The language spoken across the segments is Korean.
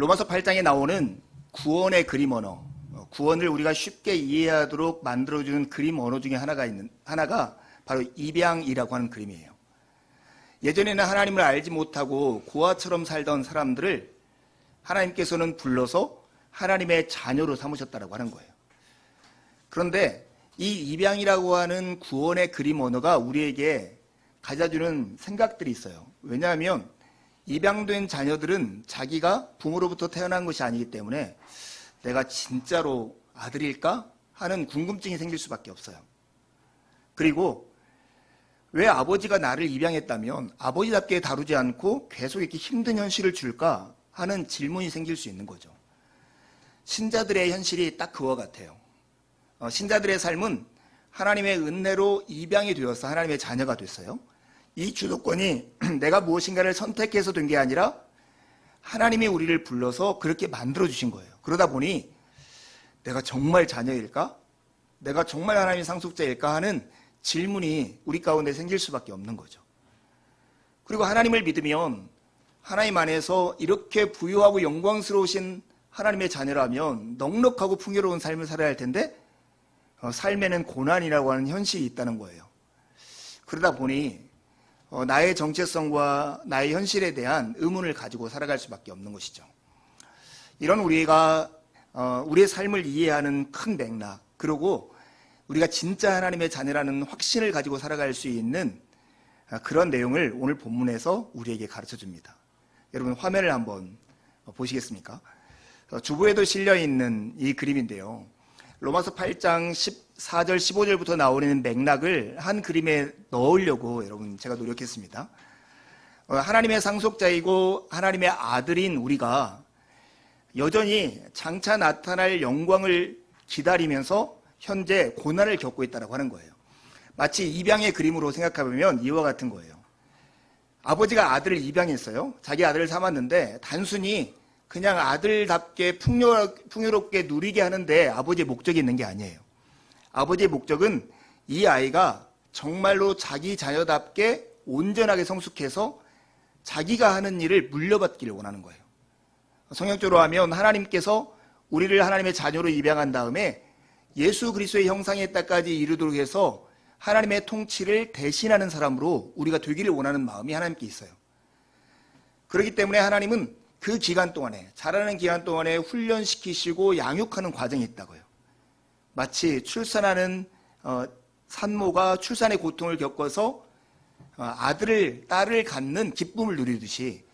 로마서 8장에 나오는 구원의 그림 언어, 구원을 우리가 쉽게 이해하도록 만들어주는 그림 언어 중에 하나가 바로 입양이라고 하는 그림이에요. 예전에는 하나님을 알지 못하고 고아처럼 살던 사람들을 하나님께서는 불러서 하나님의 자녀로 삼으셨다고 하는 거예요. 그런데 이 입양이라고 하는 구원의 그림 언어가 우리에게 가져주는 생각들이 있어요. 왜냐하면 입양된 자녀들은 자기가 부모로부터 태어난 것이 아니기 때문에 내가 진짜로 아들일까 하는 궁금증이 생길 수밖에 없어요. 그리고 왜 아버지가 나를 입양했다면 아버지답게 다루지 않고 계속 이렇게 힘든 현실을 줄까 하는 질문이 생길 수 있는 거죠. 신자들의 현실이 딱 그와 같아요. 신자들의 삶은 하나님의 은혜로 입양이 되어서 하나님의 자녀가 됐어요. 이 주도권이 내가 무엇인가를 선택해서 된 게 아니라 하나님이 우리를 불러서 그렇게 만들어주신 거예요. 그러다 보니 내가 정말 자녀일까? 내가 정말 하나님의 상속자일까 하는 질문이 우리 가운데 생길 수밖에 없는 거죠. 그리고 하나님을 믿으면 하나님 안에서 이렇게 부유하고 영광스러우신 하나님의 자녀라면 넉넉하고 풍요로운 삶을 살아야 할 텐데 삶에는 고난이라고 하는 현실이 있다는 거예요. 그러다 보니 나의 정체성과 나의 현실에 대한 의문을 가지고 살아갈 수밖에 없는 것이죠. 이런 우리의 삶을 이해하는 큰 맥락, 그리고 우리가 진짜 하나님의 자녀라는 확신을 가지고 살아갈 수 있는 그런 내용을 오늘 본문에서 우리에게 가르쳐 줍니다. 여러분 화면을 한번 보시겠습니까? 주보에도 실려 있는 이 그림인데요. 로마서 8장 14절 15절부터 나오는 맥락을 한 그림에 넣으려고 여러분 제가 노력했습니다. 하나님의 상속자이고 하나님의 아들인 우리가 여전히 장차 나타날 영광을 기다리면서 현재 고난을 겪고 있다고 하는 거예요. 마치 입양의 그림으로 생각해보면 이와 같은 거예요. 아버지가 아들을 입양했어요. 자기 아들을 삼았는데 단순히 그냥 아들답게 풍요롭게 누리게 하는데 아버지의 목적이 있는 게 아니에요. 아버지의 목적은 이 아이가 정말로 자기 자녀답게 온전하게 성숙해서 자기가 하는 일을 물려받기를 원하는 거예요. 성경적으로 하면 하나님께서 우리를 하나님의 자녀로 입양한 다음에 예수 그리스도의 형상에 때까지 이르도록 해서 하나님의 통치를 대신하는 사람으로 우리가 되기를 원하는 마음이 하나님께 있어요. 그렇기 때문에 하나님은 그 기간 동안에, 자라는 기간 동안에 훈련시키시고 양육하는 과정이 있다고요. 마치 출산하는 산모가 출산의 고통을 겪어서 아들을, 딸을 갖는 기쁨을 누리듯이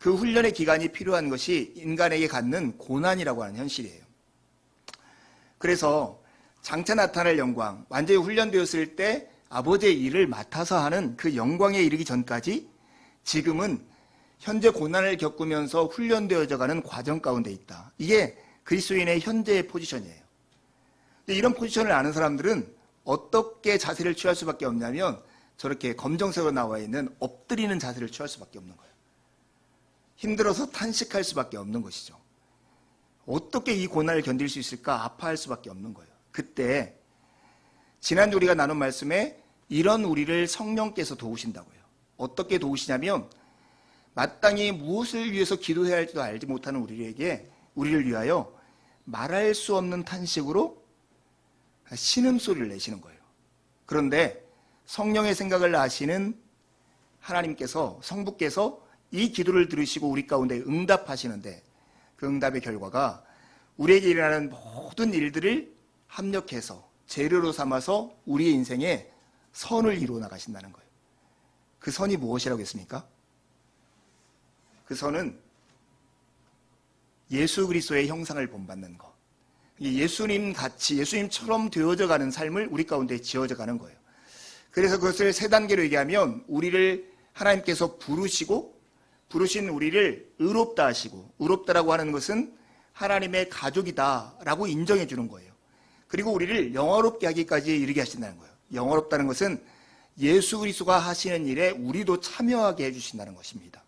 그 훈련의 기간이 필요한 것이 인간에게 갖는 고난이라고 하는 현실이에요. 그래서 장차 나타날 영광, 완전히 훈련되었을 때 아버지의 일을 맡아서 하는 그 영광에 이르기 전까지 지금은 현재 고난을 겪으면서 훈련되어져 가는 과정 가운데 있다. 이게 그리스도인의 현재의 포지션이에요. 근데 이런 포지션을 아는 사람들은 어떻게 자세를 취할 수밖에 없냐면 저렇게 검정색으로 나와 있는 엎드리는 자세를 취할 수밖에 없는 거예요. 힘들어서 탄식할 수밖에 없는 것이죠. 어떻게 이 고난을 견딜 수 있을까? 아파할 수밖에 없는 거예요. 그때 지난주 우리가 나눈 말씀에 이런 우리를 성령께서 도우신다고요. 어떻게 도우시냐면 마땅히 무엇을 위해서 기도해야 할지도 알지 못하는 우리를 위하여 말할 수 없는 탄식으로 신음소리를 내시는 거예요. 그런데 성령의 생각을 아시는 하나님께서, 성부께서 이 기도를 들으시고 우리 가운데 응답하시는데 그 응답의 결과가 우리에게 일어나는 모든 일들을 합력해서 재료로 삼아서 우리의 인생에 선을 이루어 나가신다는 거예요. 그 선이 무엇이라고 했습니까? 그 선은 예수 그리스도의 형상을 본받는 것. 예수님 같이, 예수님처럼 되어져 가는 삶을 우리 가운데 지어져 가는 거예요. 그래서 그것을 세 단계로 얘기하면 우리를 하나님께서 부르신 우리를 의롭다 하시고, 의롭다라고 하는 것은 하나님의 가족이다라고 인정해 주는 거예요. 그리고 우리를 영화롭게 하기까지 이르게 하신다는 거예요. 영화롭다는 것은 예수 그리스도가 하시는 일에 우리도 참여하게 해주신다는 것입니다.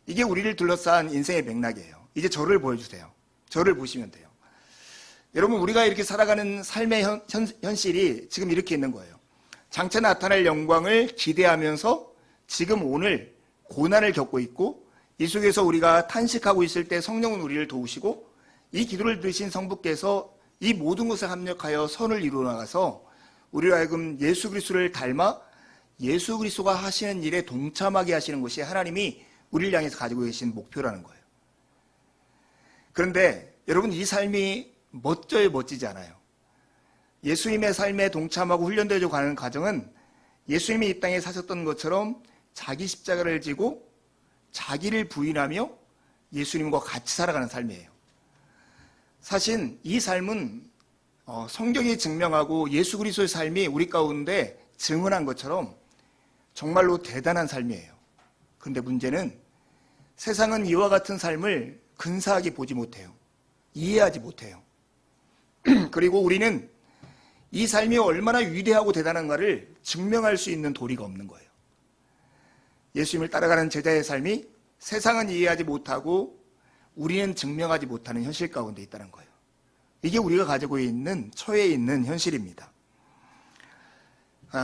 이게 우리를 둘러싼 인생의 맥락이에요. 이제 저를 보여주세요. 저를 보시면 돼요. 여러분, 우리가 이렇게 살아가는 삶의 현실이 지금 이렇게 있는 거예요. 장차 나타날 영광을 기대하면서 지금 오늘 고난을 겪고 있고 이 속에서 우리가 탄식하고 있을 때 성령은 우리를 도우시고 이 기도를 들으신 성부께서 이 모든 것을 합력하여 선을 이루어 나가서 우리로 하여금 예수 그리스도를 닮아 예수 그리스도가 하시는 일에 동참하게 하시는 것이 하나님이 우리를 향해서 가지고 계신 목표라는 거예요. 그런데 여러분, 이 삶이 멋져요, 멋지지 않아요? 예수님의 삶에 동참하고 훈련되어 가는 과정은 예수님이 이 땅에 사셨던 것처럼 자기 십자가를 지고 자기를 부인하며 예수님과 같이 살아가는 삶이에요. 사실 이 삶은 성경이 증명하고 예수 그리스도의 삶이 우리 가운데 증언한 것처럼 정말로 대단한 삶이에요. 그런데 문제는 세상은 이와 같은 삶을 근사하게 보지 못해요. 이해하지 못해요. 그리고 우리는 이 삶이 얼마나 위대하고 대단한가를 증명할 수 있는 도리가 없는 거예요. 예수님을 따라가는 제자의 삶이 세상은 이해하지 못하고 우리는 증명하지 못하는 현실 가운데 있다는 거예요. 이게 우리가 가지고 있는, 처해 있는 현실입니다.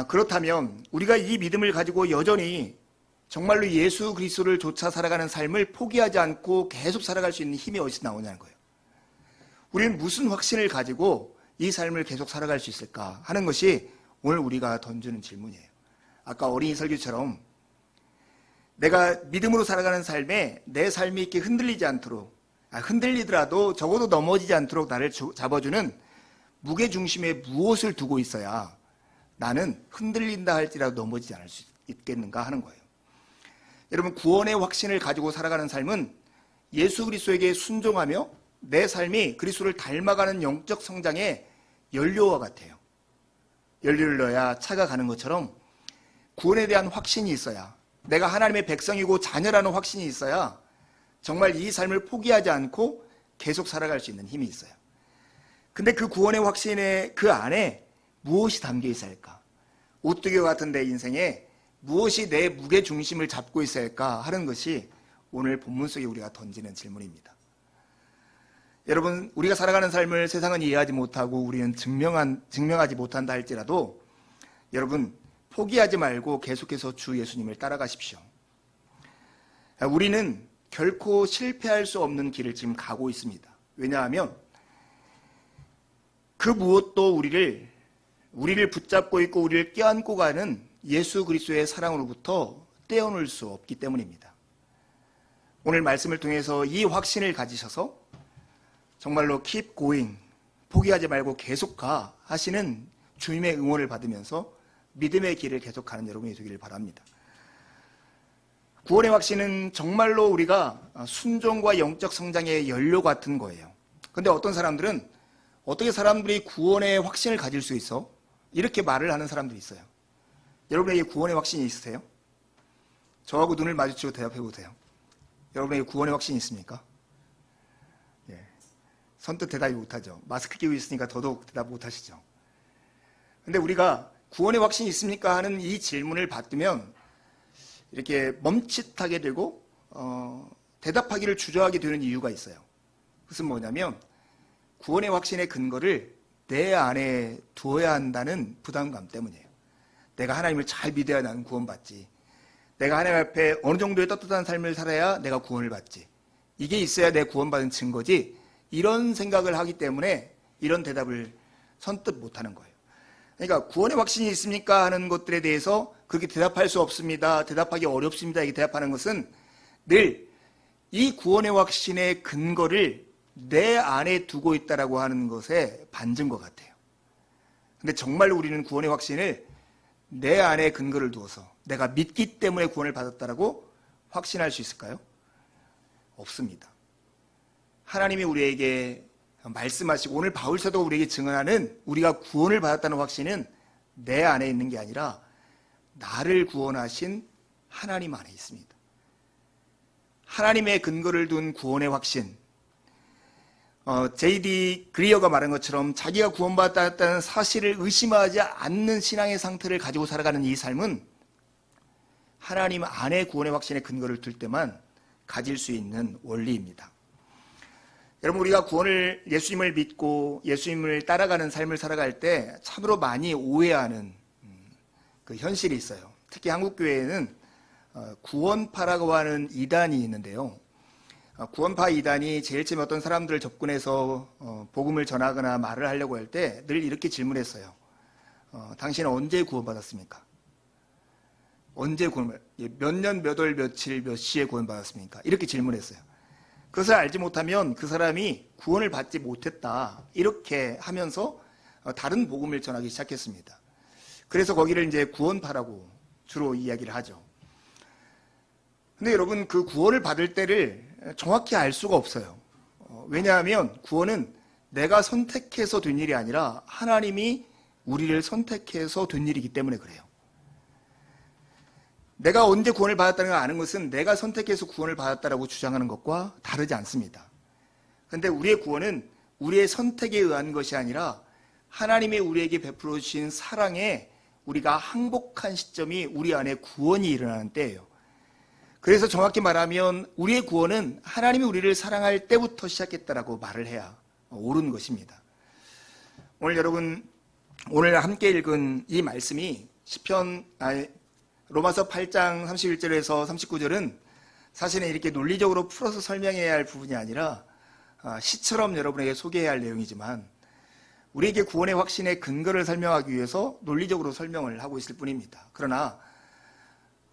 그렇다면 우리가 이 믿음을 가지고 여전히 정말로 예수 그리스도를 쫓아 살아가는 삶을 포기하지 않고 계속 살아갈 수 있는 힘이 어디서 나오냐는 거예요. 우리는 무슨 확신을 가지고 이 삶을 계속 살아갈 수 있을까 하는 것이 오늘 우리가 던지는 질문이에요. 아까 어린이 설교처럼 내가 믿음으로 살아가는 삶에 내 삶이 이렇게 흔들리지 않도록, 흔들리더라도 적어도 넘어지지 않도록 나를 잡아주는 무게중심에 무엇을 두고 있어야 나는 흔들린다 할지라도 넘어지지 않을 수 있겠는가 하는 거예요. 여러분, 구원의 확신을 가지고 살아가는 삶은 예수 그리스도에게 순종하며 내 삶이 그리스도를 닮아가는 영적 성장의 연료와 같아요. 연료를 넣어야 차가 가는 것처럼 구원에 대한 확신이 있어야, 내가 하나님의 백성이고 자녀라는 확신이 있어야 정말 이 삶을 포기하지 않고 계속 살아갈 수 있는 힘이 있어요. 근데 그 구원의 확신의 그 안에 무엇이 담겨 있어야 할까? 오뚜기와 같은 내 인생에 무엇이 내 무게 중심을 잡고 있어야 할까 하는 것이 오늘 본문 속에 우리가 던지는 질문입니다. 여러분, 우리가 살아가는 삶을 세상은 이해하지 못하고 우리는 증명하지 못한다 할지라도 여러분, 포기하지 말고 계속해서 주 예수님을 따라가십시오. 우리는 결코 실패할 수 없는 길을 지금 가고 있습니다. 왜냐하면 그 무엇도 우리를 붙잡고 있고 우리를 껴안고 가는 예수 그리스도의 사랑으로부터 떼어놓을 수 없기 때문입니다. 오늘 말씀을 통해서 이 확신을 가지셔서 정말로 keep going, 포기하지 말고 계속 가 하시는 주님의 응원을 받으면서 믿음의 길을 계속가는 여러분이 되기를 바랍니다. 구원의 확신은 정말로 우리가 순종과 영적 성장의 연료 같은 거예요. 그런데 어떤 사람들은 어떻게 사람들이 구원의 확신을 가질 수 있어? 이렇게 말을 하는 사람들이 있어요. 여러분에게 구원의 확신이 있으세요? 저하고 눈을 마주치고 대답해 보세요. 여러분에게 구원의 확신이 있습니까? 예. 선뜻 대답이 못하죠. 마스크 끼고 있으니까 더더욱 대답 못하시죠. 근데 우리가 구원의 확신이 있습니까? 하는 이 질문을 받으면 이렇게 멈칫하게 되고 대답하기를 주저하게 되는 이유가 있어요. 그것은 뭐냐면 구원의 확신의 근거를 내 안에 두어야 한다는 부담감 때문이에요. 내가 하나님을 잘 믿어야 나는 구원받지. 내가 하나님 앞에 어느 정도의 떳떳한 삶을 살아야 내가 구원을 받지. 이게 있어야 내 구원받은 증거지. 이런 생각을 하기 때문에 이런 대답을 선뜻 못하는 거예요. 그러니까 구원의 확신이 있습니까? 하는 것들에 대해서 그렇게 대답할 수 없습니다. 대답하기 어렵습니다. 이렇게 대답하는 것은 늘 이 구원의 확신의 근거를 내 안에 두고 있다라고 하는 것에 반증 것 같아요. 근데 정말로 우리는 구원의 확신을 내 안에 근거를 두어서 내가 믿기 때문에 구원을 받았다라고 확신할 수 있을까요? 없습니다. 하나님이 우리에게 말씀하시고 오늘 바울서도 우리에게 증언하는 우리가 구원을 받았다는 확신은 내 안에 있는 게 아니라 나를 구원하신 하나님 안에 있습니다. 하나님의 근거를 둔 구원의 확신. J.D. 그리어가 말한 것처럼 자기가 구원받았다는 사실을 의심하지 않는 신앙의 상태를 가지고 살아가는 이 삶은 하나님 안에 구원의 확신의 근거를 둘 때만 가질 수 있는 원리입니다. 여러분, 우리가 예수님을 믿고 예수님을 따라가는 삶을 살아갈 때 참으로 많이 오해하는 그 현실이 있어요. 특히 한국교회에는 구원파라고 하는 이단이 있는데요. 구원파 이단이 제일 처음에 어떤 사람들을 접근해서 복음을 전하거나 말을 하려고 할 때 늘 이렇게 질문했어요. 당신은 언제 구원받았습니까? 언제 몇 년, 몇 월, 며칠, 몇 시에 구원받았습니까? 이렇게 질문했어요. 그것을 알지 못하면 그 사람이 구원을 받지 못했다. 이렇게 하면서 다른 복음을 전하기 시작했습니다. 그래서 거기를 이제 구원파라고 주로 이야기를 하죠. 근데 여러분, 그 구원을 받을 때를 정확히 알 수가 없어요. 왜냐하면 구원은 내가 선택해서 된 일이 아니라 하나님이 우리를 선택해서 된 일이기 때문에 그래요. 내가 언제 구원을 받았다는 걸 아는 것은 내가 선택해서 구원을 받았다라고 주장하는 것과 다르지 않습니다. 그런데 우리의 구원은 우리의 선택에 의한 것이 아니라 하나님이 우리에게 베풀어 주신 사랑에 우리가 항복한 시점이 우리 안에 구원이 일어나는 때예요. 그래서 정확히 말하면 우리의 구원은 하나님이 우리를 사랑할 때부터 시작했다라고 말을 해야 옳은 것입니다. 오늘 함께 읽은 이 말씀이 로마서 8장 31절에서 39절은 사실은 이렇게 논리적으로 풀어서 설명해야 할 부분이 아니라 시처럼 여러분에게 소개해야 할 내용이지만 우리에게 구원의 확신의 근거를 설명하기 위해서 논리적으로 설명을 하고 있을 뿐입니다. 그러나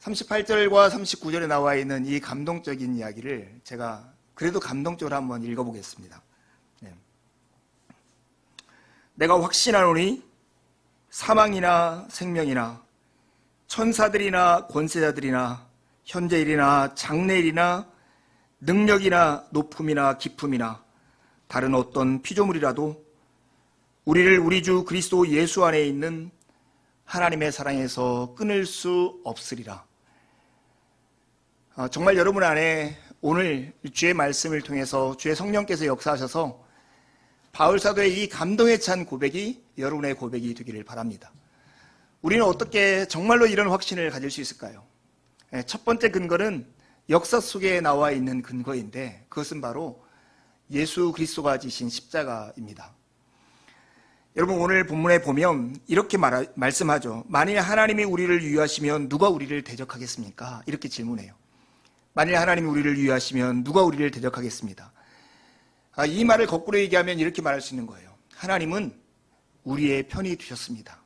38절과 39절에 나와 있는 이 감동적인 이야기를 제가 그래도 감동적으로 한번 읽어보겠습니다. 내가 확신하노니 사망이나 생명이나 천사들이나 권세자들이나 현재일이나 장래일이나 능력이나 높음이나 깊음이나 다른 어떤 피조물이라도 우리를 우리 주 그리스도 예수 안에 있는 하나님의 사랑에서 끊을 수 없으리라. 정말 여러분 안에 오늘 주의 말씀을 통해서 주의 성령께서 역사하셔서 바울 사도의 이 감동에 찬 고백이 여러분의 고백이 되기를 바랍니다. 우리는 어떻게 정말로 이런 확신을 가질 수 있을까요? 첫 번째 근거는 역사 속에 나와 있는 근거인데 그것은 바로 예수 그리스도가 지신 십자가입니다. 여러분 오늘 본문에 보면 이렇게 말씀하죠. 만일 하나님이 우리를 위하시면 누가 우리를 대적하겠습니까? 이렇게 질문해요. 만일 하나님이 우리를 위하시면 누가 우리를 대적하겠습니다. 이 말을 거꾸로 얘기하면 이렇게 말할 수 있는 거예요. 하나님은 우리의 편이 되셨습니다.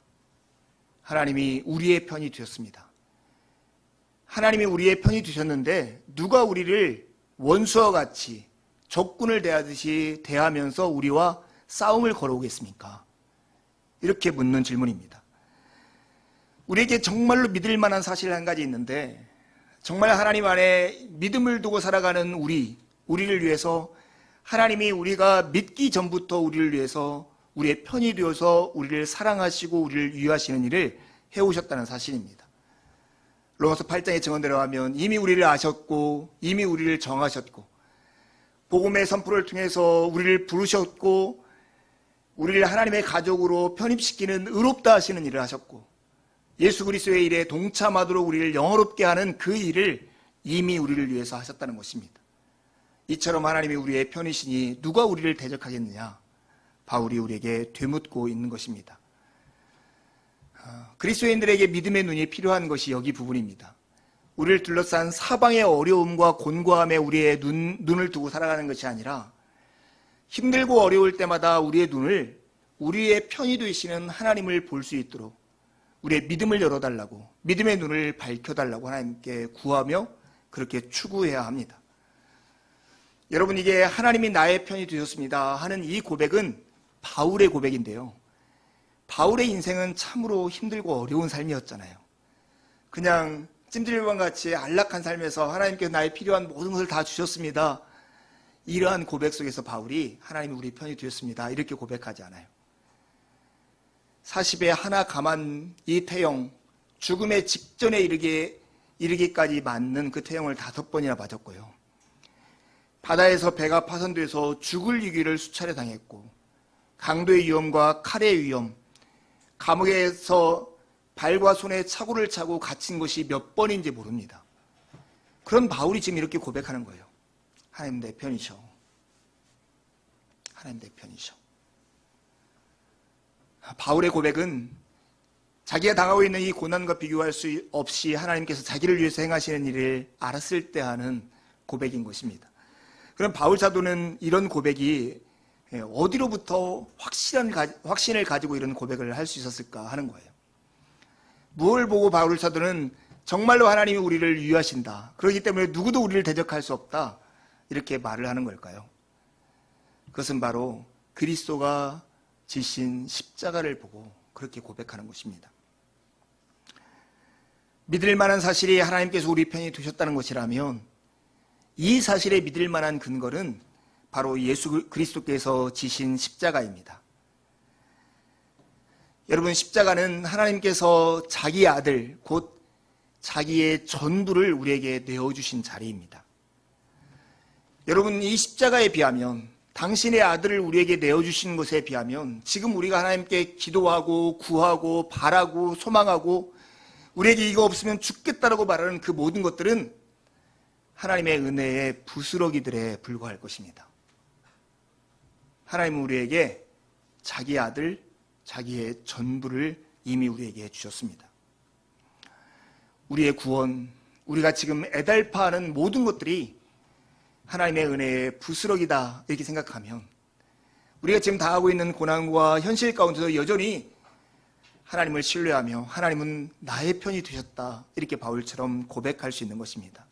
하나님이 우리의 편이 되셨습니다. 하나님이 우리의 편이 되셨는데 누가 우리를 원수와 같이 적군을 대하듯이 대하면서 우리와 싸움을 걸어오겠습니까? 이렇게 묻는 질문입니다. 우리에게 정말로 믿을 만한 사실 한 가지 있는데 정말 하나님 안에 믿음을 두고 살아가는 우리를 위해서 하나님이 우리가 믿기 전부터 우리를 위해서 우리의 편이 되어서 우리를 사랑하시고 우리를 위하시는 일을 해오셨다는 사실입니다. 로마서 8장의 증언대로 하면 이미 우리를 아셨고 이미 우리를 정하셨고 복음의 선포를 통해서 우리를 부르셨고 우리를 하나님의 가족으로 편입시키는 의롭다 하시는 일을 하셨고 예수 그리스도의 일에 동참하도록 우리를 영화롭게 하는 그 일을 이미 우리를 위해서 하셨다는 것입니다. 이처럼 하나님이 우리의 편이시니 누가 우리를 대적하겠느냐? 바울이 우리에게 되묻고 있는 것입니다. 그리스도인들에게 믿음의 눈이 필요한 것이 여기 부분입니다. 우리를 둘러싼 사방의 어려움과 곤고함에 우리의 눈을 두고 살아가는 것이 아니라 힘들고 어려울 때마다 우리의 눈을 우리의 편이 되시는 하나님을 볼 수 있도록 우리의 믿음을 열어달라고 믿음의 눈을 밝혀달라고 하나님께 구하며 그렇게 추구해야 합니다. 여러분 이게 하나님이 나의 편이 되셨습니다 하는 이 고백은 바울의 고백인데요. 바울의 인생은 참으로 힘들고 어려운 삶이었잖아요. 그냥 찜질방과 같이 안락한 삶에서 하나님께서 나의 필요한 모든 것을 다 주셨습니다. 이러한 고백 속에서 바울이 하나님이 우리 편이 되었습니다. 이렇게 고백하지 않아요. 40에 하나 감한 이 태형, 죽음의 직전에 이르기까지 맞는 그 태형을 5번이나 맞았고요. 바다에서 배가 파손돼서 죽을 위기를 수차례 당했고 강도의 위험과 칼의 위험, 감옥에서 발과 손에 차고를 차고 갇힌 것이 몇 번인지 모릅니다. 그런 바울이 지금 이렇게 고백하는 거예요. 하나님 내 편이셔. 하나님 내 편이셔. 바울의 고백은 자기가 당하고 있는 이 고난과 비교할 수 없이 하나님께서 자기를 위해서 행하시는 일을 알았을 때 하는 고백인 것입니다. 그럼 바울 사도는 이런 고백이 어디로부터 확신을 가지고 이런 고백을 할 수 있었을까 하는 거예요. 무엇을 보고 바울 사도는 정말로 하나님이 우리를 위하신다, 그렇기 때문에 누구도 우리를 대적할 수 없다, 이렇게 말을 하는 걸까요? 그것은 바로 그리스도가 지신 십자가를 보고 그렇게 고백하는 것입니다. 믿을 만한 사실이 하나님께서 우리 편이 되셨다는 것이라면 이 사실에 믿을 만한 근거는 바로 예수 그리스도께서 지신 십자가입니다. 여러분, 십자가는 하나님께서 자기 아들, 곧 자기의 전부를 우리에게 내어주신 자리입니다. 여러분, 이 십자가에 비하면, 당신의 아들을 우리에게 내어주신 것에 비하면 지금 우리가 하나님께 기도하고 구하고 바라고 소망하고 우리에게 이거 없으면 죽겠다라고 말하는 그 모든 것들은 하나님의 은혜의 부스러기들에 불과할 것입니다. 하나님은 우리에게 자기 아들, 자기의 전부를 이미 우리에게 주셨습니다. 우리의 구원, 우리가 지금 애달파하는 모든 것들이 하나님의 은혜의 부스러기다, 이렇게 생각하면 우리가 지금 당하고 있는 고난과 현실 가운데서 여전히 하나님을 신뢰하며 하나님은 나의 편이 되셨다, 이렇게 바울처럼 고백할 수 있는 것입니다.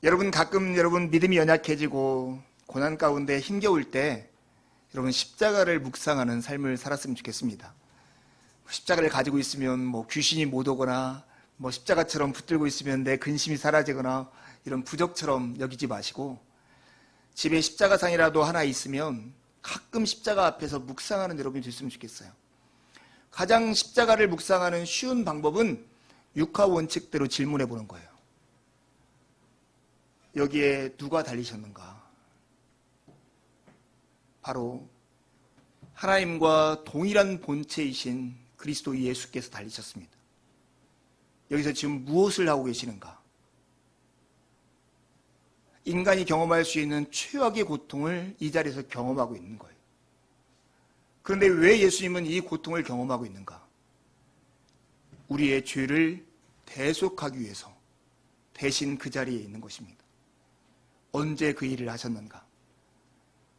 여러분, 가끔 여러분 믿음이 연약해지고 고난 가운데 힘겨울 때 여러분 십자가를 묵상하는 삶을 살았으면 좋겠습니다. 십자가를 가지고 있으면 귀신이 못 오거나 십자가처럼 붙들고 있으면 내 근심이 사라지거나 이런 부적처럼 여기지 마시고 집에 십자가상이라도 하나 있으면 가끔 십자가 앞에서 묵상하는 여러분이 됐으면 좋겠어요. 가장 십자가를 묵상하는 쉬운 방법은 육하 원칙대로 질문해 보는 거예요. 여기에 누가 달리셨는가? 바로 하나님과 동일한 본체이신 그리스도 예수께서 달리셨습니다. 여기서 지금 무엇을 하고 계시는가? 인간이 경험할 수 있는 최악의 고통을 이 자리에서 경험하고 있는 거예요. 그런데 왜 예수님은 이 고통을 경험하고 있는가? 우리의 죄를 대속하기 위해서 대신 그 자리에 있는 것입니다. 언제 그 일을 하셨는가?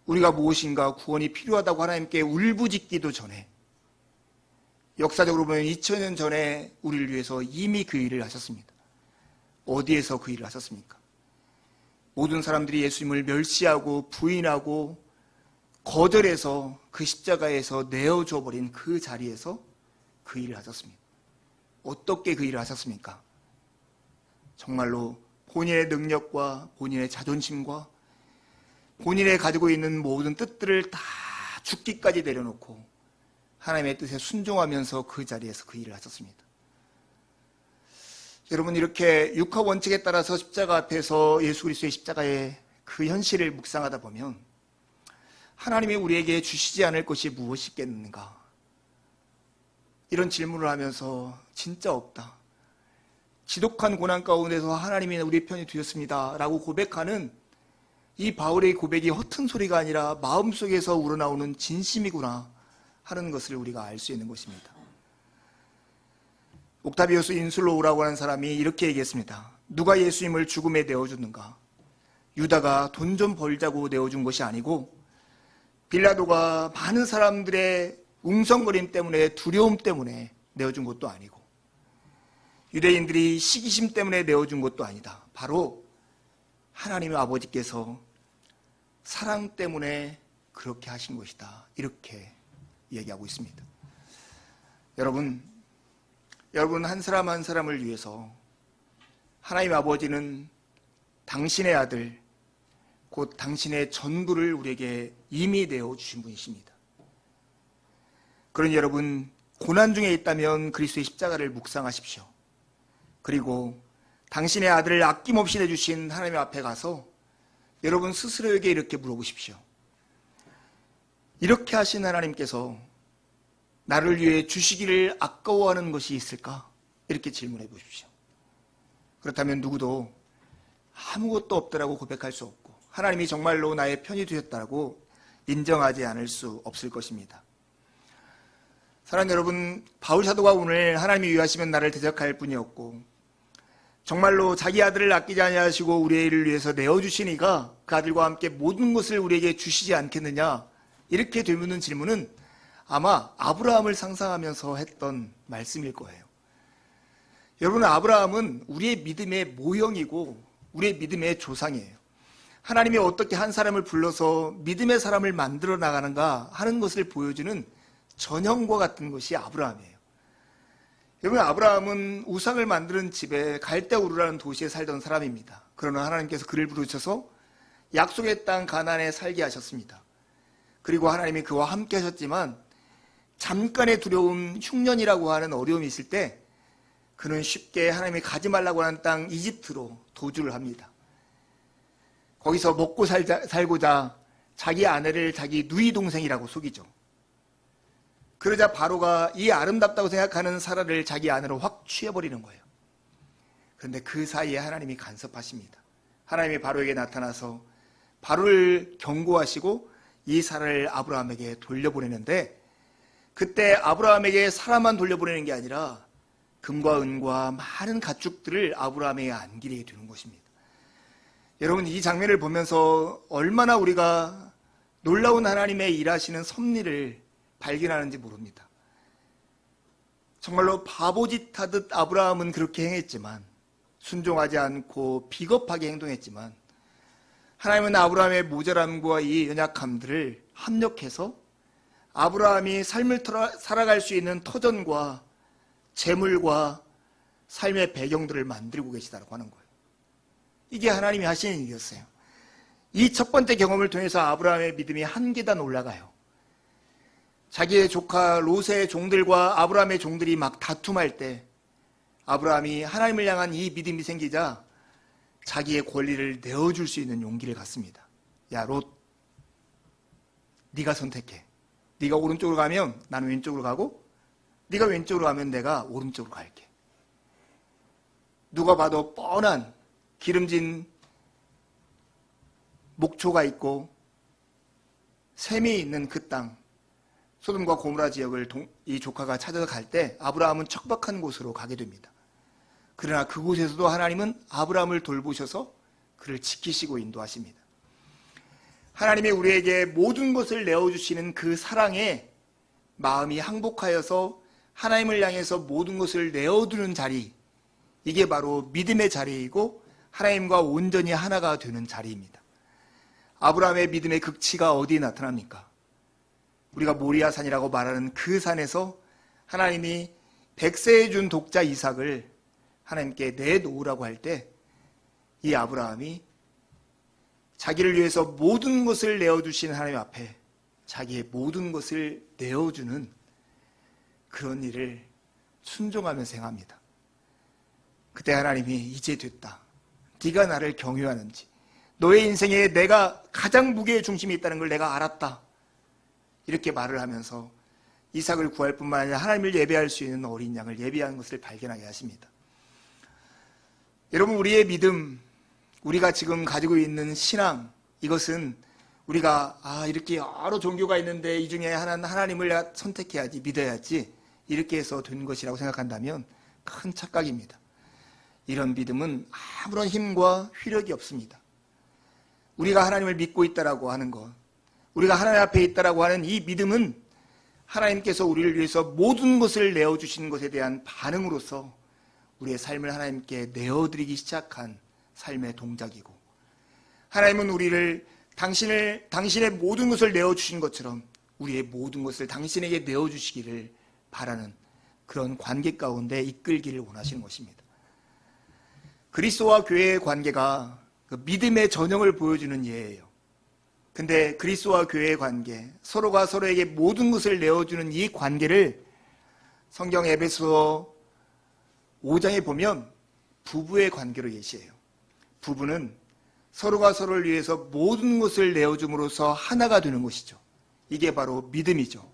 우리가 무엇인가 구원이 필요하다고 하나님께 울부짖기도 전에, 역사적으로 보면 2000년 전에 우리를 위해서 이미 그 일을 하셨습니다. 어디에서 그 일을 하셨습니까? 모든 사람들이 예수님을 멸시하고 부인하고 거절해서 그 십자가에서 내어줘 버린 그 자리에서 그 일을 하셨습니다. 어떻게 그 일을 하셨습니까? 정말로 본인의 능력과 본인의 자존심과 본인의 가지고 있는 모든 뜻들을 다 죽기까지 내려놓고 하나님의 뜻에 순종하면서 그 자리에서 그 일을 하셨습니다. 여러분, 이렇게 육하 원칙에 따라서 십자가 앞에서 예수 그리스도의 십자가의 그 현실을 묵상하다 보면 하나님이 우리에게 주시지 않을 것이 무엇이겠는가? 이런 질문을 하면서 진짜 없다, 지독한 고난 가운데서 하나님이 우리 편이 되었습니다 라고 고백하는 이 바울의 고백이 허튼 소리가 아니라 마음속에서 우러나오는 진심이구나 하는 것을 우리가 알 수 있는 것입니다. 옥타비우스 인술로우라고 하는 사람이 이렇게 얘기했습니다. 누가 예수님을 죽음에 내어줬는가? 유다가 돈 좀 벌자고 내어준 것이 아니고 빌라도가 많은 사람들의 웅성거림 때문에, 두려움 때문에 내어준 것도 아니고 유대인들이 시기심 때문에 내어준 것도 아니다. 바로 하나님의 아버지께서 사랑 때문에 그렇게 하신 것이다, 이렇게 얘기하고 있습니다. 여러분 한 사람 한 사람을 위해서 하나님 아버지는 당신의 아들, 곧 당신의 전부를 우리에게 이미 내어주신 분이십니다. 그러니 여러분, 고난 중에 있다면 그리스도의 십자가를 묵상하십시오. 그리고 당신의 아들을 아낌없이 내주신 하나님 앞에 가서 여러분 스스로에게 이렇게 물어보십시오. 이렇게 하신 하나님께서 나를 위해 주시기를 아까워하는 것이 있을까? 이렇게 질문해 보십시오. 그렇다면 누구도 아무것도 없다라고 고백할 수 없고 하나님이 정말로 나의 편이 되었다고 인정하지 않을 수 없을 것입니다. 사랑하는 여러분, 바울 사도가 오늘 하나님이 위하시면 나를 대적할 뿐이었고 정말로 자기 아들을 아끼지 아니하시고 우리의 일을 위해서 내어주시니까 그 아들과 함께 모든 것을 우리에게 주시지 않겠느냐, 이렇게 되묻는 질문은 아마 아브라함을 상상하면서 했던 말씀일 거예요. 여러분, 아브라함은 우리의 믿음의 모형이고 우리의 믿음의 조상이에요. 하나님이 어떻게 한 사람을 불러서 믿음의 사람을 만들어 나가는가 하는 것을 보여주는 전형과 같은 것이 아브라함이에요. 여러분, 아브라함은 우상을 만드는 집에 갈대우르라는 도시에 살던 사람입니다. 그러나 하나님께서 그를 부르셔서 약속의 땅 가나안에 살게 하셨습니다. 그리고 하나님이 그와 함께 하셨지만 잠깐의 두려움, 흉년이라고 하는 어려움이 있을 때 그는 쉽게 하나님이 가지 말라고 하는 땅 이집트로 도주를 합니다. 거기서 먹고 살고자 자기 아내를 자기 누이 동생이라고 속이죠. 그러자 바로가 이 아름답다고 생각하는 사라를 자기 아내로 확 취해버리는 거예요. 그런데 그 사이에 하나님이 간섭하십니다. 하나님이 바로에게 나타나서 바로를 경고하시고 이 사라를 아브라함에게 돌려보내는데, 그때 아브라함에게 사라만 돌려보내는 게 아니라 금과 은과 많은 가축들을 아브라함에게 안기게 되는 것입니다. 여러분, 이 장면을 보면서 얼마나 우리가 놀라운 하나님의 일하시는 섭리를 발견하는지 모릅니다. 정말로 바보짓 하듯 아브라함은 그렇게 행했지만, 순종하지 않고 비겁하게 행동했지만, 하나님은 아브라함의 모자람과 이 연약함들을 합력해서 아브라함이 삶을 살아갈 수 있는 터전과 재물과 삶의 배경들을 만들고 계시다고 하는 거예요. 이게 하나님이 하시는 일이었어요. 이 첫 번째 경험을 통해서 아브라함의 믿음이 한 계단 올라가요. 자기의 조카 롯의 종들과 아브라함의 종들이 막 다툼할 때 아브라함이 하나님을 향한 이 믿음이 생기자 자기의 권리를 내어줄 수 있는 용기를 갖습니다. 야, 롯, 네가 선택해. 네가 오른쪽으로 가면 나는 왼쪽으로 가고, 네가 왼쪽으로 가면 내가 오른쪽으로 갈게. 누가 봐도 뻔한 기름진 목초가 있고 샘이 있는 그 땅, 소돔과 고모라 지역을 이 조카가 찾아서 갈 때 아브라함은 척박한 곳으로 가게 됩니다. 그러나 그곳에서도 하나님은 아브라함을 돌보셔서 그를 지키시고 인도하십니다. 하나님이 우리에게 모든 것을 내어주시는 그 사랑에 마음이 항복하여서 하나님을 향해서 모든 것을 내어두는 자리, 이게 바로 믿음의 자리이고 하나님과 온전히 하나가 되는 자리입니다. 아브라함의 믿음의 극치가 어디에 나타납니까? 우리가 모리아산이라고 말하는 그 산에서 하나님이 백세에 준 독자 이삭을 하나님께 내놓으라고 할 때 이 아브라함이 자기를 위해서 모든 것을 내어주신 하나님 앞에 자기의 모든 것을 내어주는 그런 일을 순종하면서 행합니다. 그때 하나님이 이제 됐다. 네가 나를 경유하는지, 너의 인생에 내가 가장 무게의 중심이 있다는 걸 내가 알았다. 이렇게 말을 하면서 이삭을 구할 뿐만 아니라 하나님을 예배할 수 있는 어린 양을 예배하는 것을 발견하게 하십니다. 여러분, 우리의 믿음, 우리가 지금 가지고 있는 신앙, 이것은 우리가 이렇게 여러 종교가 있는데 이 중에 하나님을 선택해야지, 믿어야지, 이렇게 해서 된 것이라고 생각한다면 큰 착각입니다. 이런 믿음은 아무런 힘과 휘력이 없습니다. 우리가 하나님을 믿고 있다라고 하는 것, 우리가 하나님 앞에 있다라고 하는 이 믿음은 하나님께서 우리를 위해서 모든 것을 내어주시는 것에 대한 반응으로서 우리의 삶을 하나님께 내어드리기 시작한 삶의 동작이고, 하나님은 우리를 당신의 모든 것을 내어주신 것처럼 우리의 모든 것을 당신에게 내어주시기를 바라는 그런 관계 가운데 이끌기를 원하시는 것입니다. 그리스도와 교회의 관계가 그 믿음의 전형을 보여주는 예예요. 근데 그리스도와 교회의 관계, 서로가 서로에게 모든 것을 내어주는 이 관계를 성경 에베소 5장에 보면 부부의 관계로 예시해요. 부부는 서로가 서로를 위해서 모든 것을 내어줌으로써 하나가 되는 것이죠. 이게 바로 믿음이죠.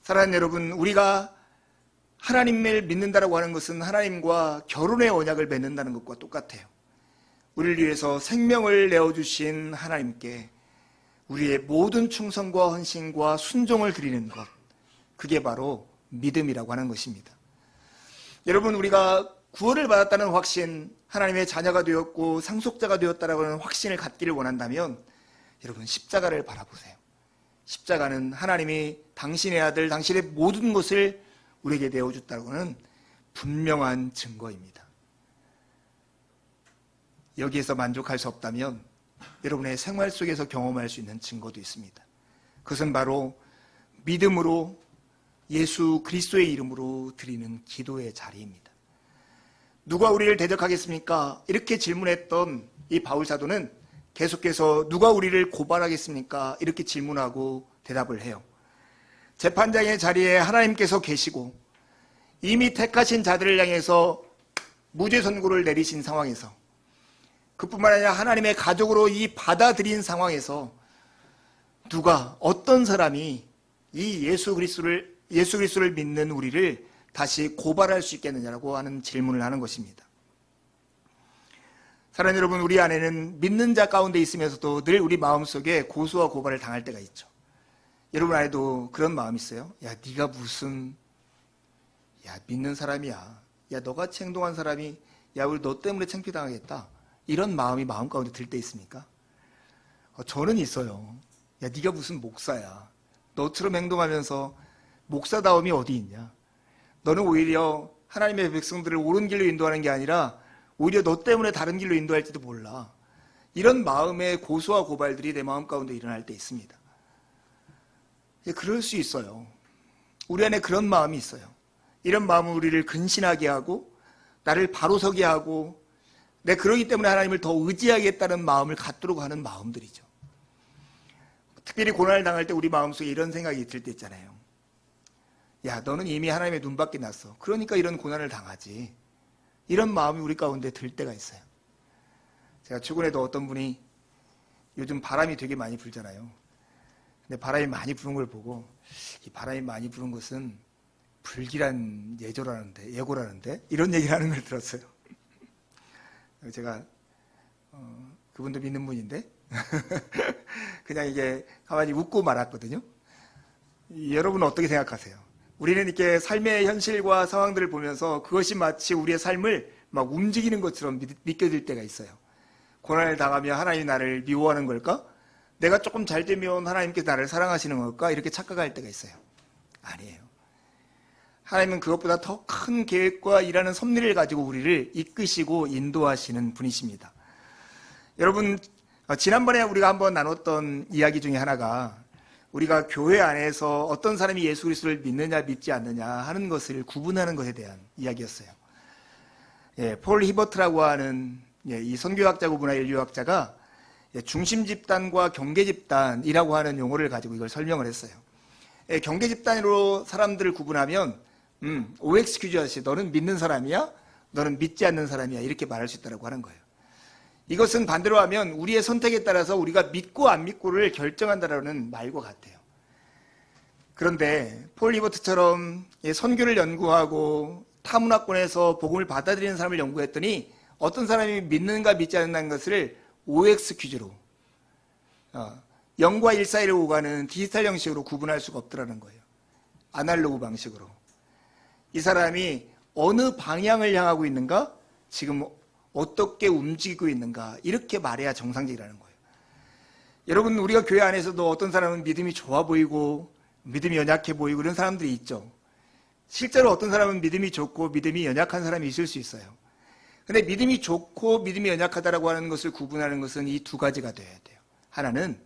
사랑하는 여러분, 우리가 하나님을 믿는다라고 하는 것은 하나님과 결혼의 언약을 맺는다는 것과 똑같아요. 우리를 위해서 생명을 내어주신 하나님께 우리의 모든 충성과 헌신과 순종을 드리는 것, 그게 바로 믿음이라고 하는 것입니다. 여러분, 우리가 구원을 받았다는 확신, 하나님의 자녀가 되었고 상속자가 되었다라고 하는 확신을 갖기를 원한다면 여러분, 십자가를 바라보세요. 십자가는 하나님이 당신의 아들, 당신의 모든 것을 우리에게 내어줬다고 하는 분명한 증거입니다. 여기에서 만족할 수 없다면 여러분의 생활 속에서 경험할 수 있는 증거도 있습니다. 그것은 바로 믿음으로 예수 그리스도의 이름으로 드리는 기도의 자리입니다. 누가 우리를 대적하겠습니까? 이렇게 질문했던 이 바울 사도는 계속해서 누가 우리를 고발하겠습니까? 이렇게 질문하고 대답을 해요. 재판장의 자리에 하나님께서 계시고 이미 택하신 자들을 향해서 무죄 선고를 내리신 상황에서, 그뿐만 아니라 하나님의 가족으로 이 받아들인 상황에서 누가, 어떤 사람이 이 예수 그리스도를 믿는 우리를 다시 고발할 수 있겠느냐라고 하는 질문을 하는 것입니다. 사랑하는 여러분, 우리 안에는 믿는 자 가운데 있으면서도 늘 우리 마음속에 고소와 고발을 당할 때가 있죠. 여러분 안에도 그런 마음이 있어요? 야, 네가 무슨 믿는 사람이야. 야, 너같이 행동한 사람이 우리 너 때문에 창피당하겠다. 이런 마음이 마음 가운데 들 때 있습니까? 저는 있어요. 야, 네가 무슨 목사야. 너처럼 행동하면서 목사다움이 어디 있냐. 너는 오히려 하나님의 백성들을 옳은 길로 인도하는 게 아니라 오히려 너 때문에 다른 길로 인도할지도 몰라. 이런 마음의 고소와 고발들이 내 마음 가운데 일어날 때 있습니다. 그럴 수 있어요. 우리 안에 그런 마음이 있어요. 이런 마음은 우리를 근신하게 하고 나를 바로 서게 하고 내 그러기 때문에 하나님을 더 의지하겠다는 마음을 갖도록 하는 마음들이죠. 특별히 고난을 당할 때 우리 마음속에 이런 생각이 들 때 있잖아요. 야, 너는 이미 하나님의 눈밖에 났어. 그러니까 이런 고난을 당하지. 이런 마음이 우리 가운데 들 때가 있어요. 제가 최근에도 어떤 분이 요즘 바람이 되게 많이 불잖아요. 근데 바람이 많이 부는 걸 보고 이 바람이 많이 부는 것은 불길한 예고라는데 이런 얘기를 하는 걸 들었어요. 제가 그분도 믿는 분인데 그냥 이게 가만히 웃고 말았거든요. 여러분은 어떻게 생각하세요? 우리는 이렇게 삶의 현실과 상황들을 보면서 그것이 마치 우리의 삶을 막 움직이는 것처럼 믿겨질 때가 있어요. 고난을 당하면 하나님이 나를 미워하는 걸까? 내가 조금 잘 되면 하나님께서 나를 사랑하시는 걸까? 이렇게 착각할 때가 있어요. 아니에요. 하나님은 그것보다 더 큰 계획과 일하는 섭리를 가지고 우리를 이끄시고 인도하시는 분이십니다. 여러분, 지난번에 우리가 한번 나눴던 이야기 중에 하나가 우리가 교회 안에서 어떤 사람이 예수 그리스도를 믿느냐 믿지 않느냐 하는 것을 구분하는 것에 대한 이야기였어요. 폴 히버트라고 하는 이 선교학자 구분화 인류학자가 중심 집단과 경계 집단이라고 하는 용어를 가지고 이걸 설명을 했어요. 경계 집단으로 사람들을 구분하면 OX 퀴즈 아저씨, 너는 믿는 사람이야? 너는 믿지 않는 사람이야? 이렇게 말할 수 있다고 하는 거예요. 이것은 반대로 하면 우리의 선택에 따라서 우리가 믿고 안 믿고를 결정한다는 말과 같아요. 그런데 폴 히버트처럼 선교를 연구하고 타문화권에서 복음을 받아들이는 사람을 연구했더니 어떤 사람이 믿는가 믿지 않는다는 것을 OX 퀴즈로 0과 1 사이를 오가는 디지털 형식으로 구분할 수가 없더라는 거예요. 아날로그 방식으로. 이 사람이 어느 방향을 향하고 있는가? 지금 어떻게 움직이고 있는가? 이렇게 말해야 정상적이라는 거예요. 여러분, 우리가 교회 안에서도 어떤 사람은 믿음이 좋아 보이고 믿음이 연약해 보이고 이런 사람들이 있죠. 실제로 어떤 사람은 믿음이 좋고 믿음이 연약한 사람이 있을 수 있어요. 근데 믿음이 좋고 믿음이 연약하다라고 하는 것을 구분하는 것은 이 두 가지가 되어야 돼요. 하나는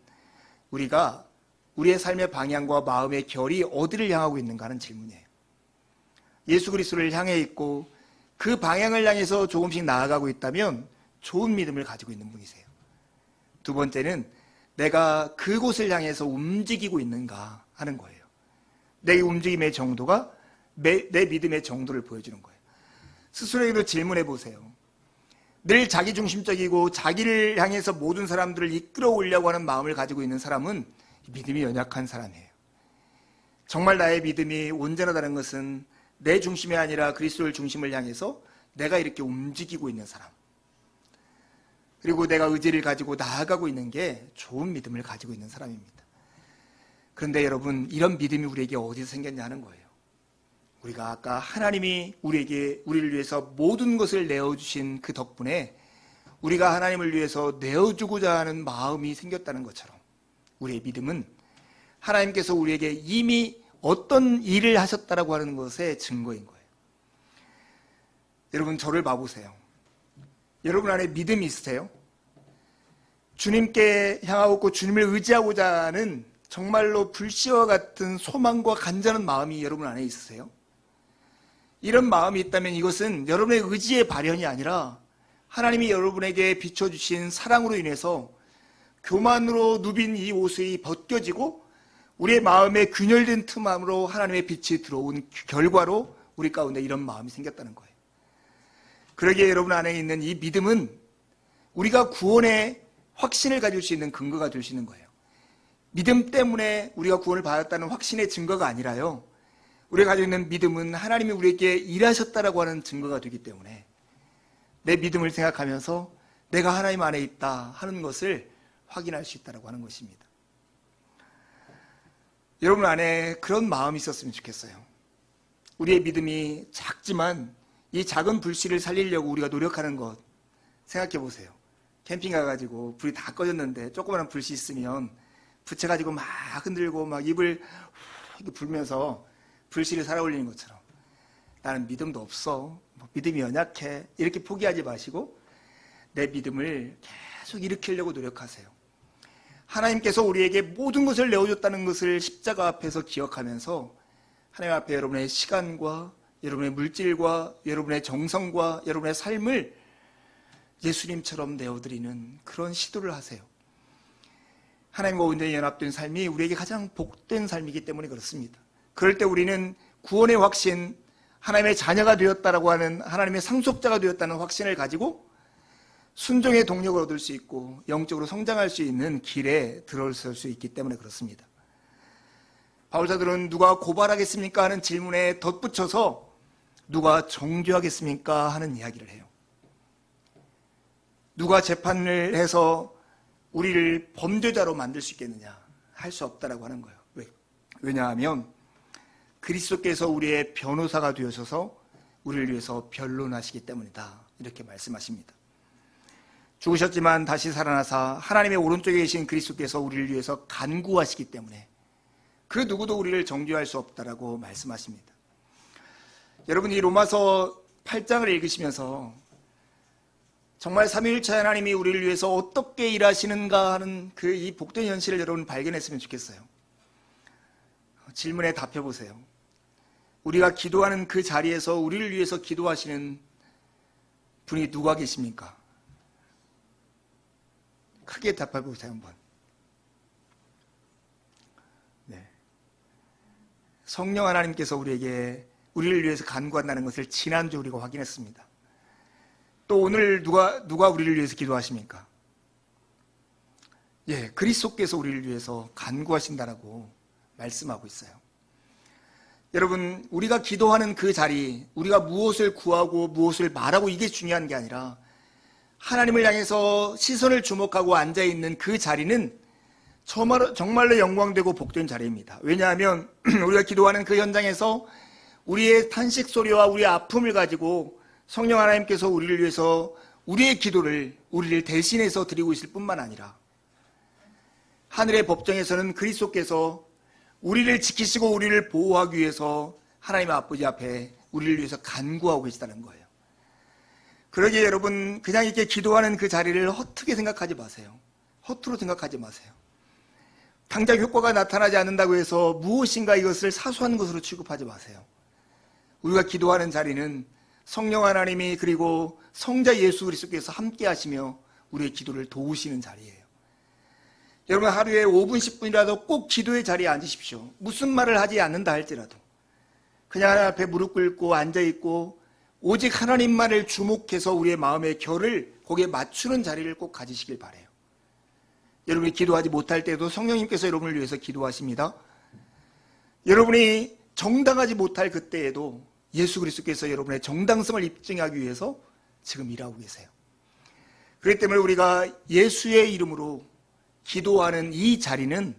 우리가 우리의 삶의 방향과 마음의 결이 어디를 향하고 있는가 하는 질문이에요. 예수 그리스도를 향해 있고 그 방향을 향해서 조금씩 나아가고 있다면 좋은 믿음을 가지고 있는 분이세요. 두 번째는 내가 그곳을 향해서 움직이고 있는가 하는 거예요. 내 움직임의 정도가 내 믿음의 정도를 보여주는 거예요. 스스로에게도 질문해 보세요. 늘 자기중심적이고 자기를 향해서 모든 사람들을 이끌어오려고 하는 마음을 가지고 있는 사람은 믿음이 연약한 사람이에요. 정말 나의 믿음이 온전하다는 것은 내 중심이 아니라 그리스도를 중심을 향해서 내가 이렇게 움직이고 있는 사람, 그리고 내가 의지를 가지고 나아가고 있는 게 좋은 믿음을 가지고 있는 사람입니다. 그런데 여러분, 이런 믿음이 우리에게 어디서 생겼냐 하는 거예요. 우리가 아까 하나님이 우리를 위해서 모든 것을 내어주신 그 덕분에 우리가 하나님을 위해서 내어주고자 하는 마음이 생겼다는 것처럼 우리의 믿음은 하나님께서 우리에게 이미 어떤 일을 하셨다라고 하는 것의 증거인 거예요. 여러분, 저를 봐보세요. 여러분 안에 믿음이 있으세요? 주님께 향하고 주님을 의지하고자 하는 정말로 불씨와 같은 소망과 간절한 마음이 여러분 안에 있으세요? 이런 마음이 있다면 이것은 여러분의 의지의 발현이 아니라 하나님이 여러분에게 비춰주신 사랑으로 인해서 교만으로 누빈 이 옷이 벗겨지고 우리의 마음에 균열된 틈으로 하나님의 빛이 들어온 결과로 우리 가운데 이런 마음이 생겼다는 거예요. 그러기에 여러분 안에 있는 이 믿음은 우리가 구원의 확신을 가질 수 있는 근거가 될 수 있는 거예요. 믿음 때문에 우리가 구원을 받았다는 확신의 증거가 아니라요, 우리가 가지고 있는 믿음은 하나님이 우리에게 일하셨다라고 하는 증거가 되기 때문에 내 믿음을 생각하면서 내가 하나님 안에 있다 하는 것을 확인할 수 있다라고 하는 것입니다. 여러분 안에 그런 마음이 있었으면 좋겠어요. 우리의 믿음이 작지만 이 작은 불씨를 살리려고 우리가 노력하는 것 생각해 보세요. 캠핑 가가지고 불이 다 꺼졌는데 조그마한 불씨 있으면 붙여가지고 막 흔들고 막 입을 불면서 불씨를 살아 올리는 것처럼 나는 믿음도 없어, 믿음이 연약해, 이렇게 포기하지 마시고 내 믿음을 계속 일으키려고 노력하세요. 하나님께서 우리에게 모든 것을 내어줬다는 것을 십자가 앞에서 기억하면서 하나님 앞에 여러분의 시간과 여러분의 물질과 여러분의 정성과 여러분의 삶을 예수님처럼 내어드리는 그런 시도를 하세요. 하나님과 온전히 연합된 삶이 우리에게 가장 복된 삶이기 때문에 그렇습니다. 그럴 때 우리는 구원의 확신, 하나님의 자녀가 되었다라고 하는, 하나님의 상속자가 되었다는 확신을 가지고 순종의 동력을 얻을 수 있고 영적으로 성장할 수 있는 길에 들어설 수 있기 때문에 그렇습니다. 바울사들은 누가 고발하겠습니까 하는 질문에 덧붙여서 누가 정죄하겠습니까 하는 이야기를 해요. 누가 재판을 해서 우리를 범죄자로 만들 수 있겠느냐? 할 수 없다라고 하는 거예요. 왜냐하면 그리스도께서 우리의 변호사가 되어셔서 우리를 위해서 변론하시기 때문이다, 이렇게 말씀하십니다. 죽으셨지만 다시 살아나사 하나님의 오른쪽에 계신 그리스도께서 우리를 위해서 간구하시기 때문에 그 누구도 우리를 정죄할 수 없다라고 말씀하십니다. 여러분, 이 로마서 8장을 읽으시면서 정말 삼위일체 하나님이 우리를 위해서 어떻게 일하시는가 하는 그 이 복된 현실을 여러분 발견했으면 좋겠어요. 질문에 답해보세요. 우리가 기도하는 그 자리에서 우리를 위해서 기도하시는 분이 누가 계십니까? 크게 답해보세요 한번. 네. 성령 하나님께서 우리를 위해서 간구한다는 것을 지난주 우리가 확인했습니다. 또 오늘 누가 우리를 위해서 기도하십니까? 예, 그리스도께서 우리를 위해서 간구하신다라고 말씀하고 있어요. 여러분, 우리가 기도하는 그 자리, 우리가 무엇을 구하고 무엇을 말하고 이게 중요한 게 아니라 하나님을 향해서 시선을 주목하고 앉아있는 그 자리는 정말로 영광되고 복된 자리입니다. 왜냐하면 우리가 기도하는 그 현장에서 우리의 탄식 소리와 우리의 아픔을 가지고 성령 하나님께서 우리를 위해서 우리의 기도를 우리를 대신해서 드리고 있을 뿐만 아니라 하늘의 법정에서는 그리스도께서 우리를 지키시고 우리를 보호하기 위해서 하나님 아버지 앞에 우리를 위해서 간구하고 계시다는 거예요. 그러기에 여러분, 그냥 이렇게 기도하는 그 자리를 허투게 생각하지 마세요. 허투루 생각하지 마세요. 당장 효과가 나타나지 않는다고 해서 무엇인가 이것을 사소한 것으로 취급하지 마세요. 우리가 기도하는 자리는 성령 하나님이 그리고 성자 예수 그리스도께서 함께 하시며 우리의 기도를 도우시는 자리예요. 여러분, 하루에 5분 10분이라도 꼭 기도의 자리에 앉으십시오. 무슨 말을 하지 않는다 할지라도 그냥 하나님 앞에 무릎 꿇고 앉아있고 오직 하나님만을 주목해서 우리의 마음의 결을 거기에 맞추는 자리를 꼭 가지시길 바라요. 여러분이 기도하지 못할 때도 성령님께서 여러분을 위해서 기도하십니다. 여러분이 정당하지 못할 그때에도 예수 그리스도께서 여러분의 정당성을 입증하기 위해서 지금 일하고 계세요. 그렇기 때문에 우리가 예수의 이름으로 기도하는 이 자리는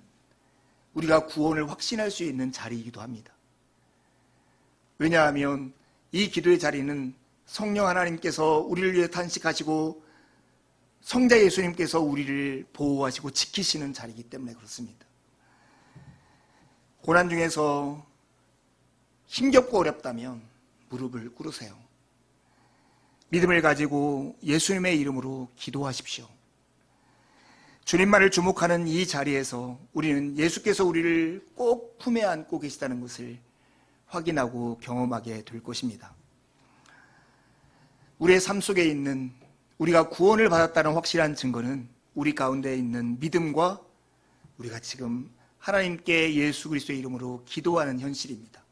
우리가 구원을 확신할 수 있는 자리이기도 합니다. 왜냐하면 이 기도의 자리는 성령 하나님께서 우리를 위해 탄식하시고 성자 예수님께서 우리를 보호하시고 지키시는 자리이기 때문에 그렇습니다. 고난 중에서 힘겹고 어렵다면 무릎을 꿇으세요. 믿음을 가지고 예수님의 이름으로 기도하십시오. 주님만을 주목하는 이 자리에서 우리는 예수께서 우리를 꼭 품에 안고 계시다는 것을 확인하고 경험하게 될 것입니다. 우리의 삶 속에 있는 우리가 구원을 받았다는 확실한 증거는 우리 가운데 있는 믿음과 우리가 지금 하나님께 예수 그리스도의 이름으로 기도하는 현실입니다.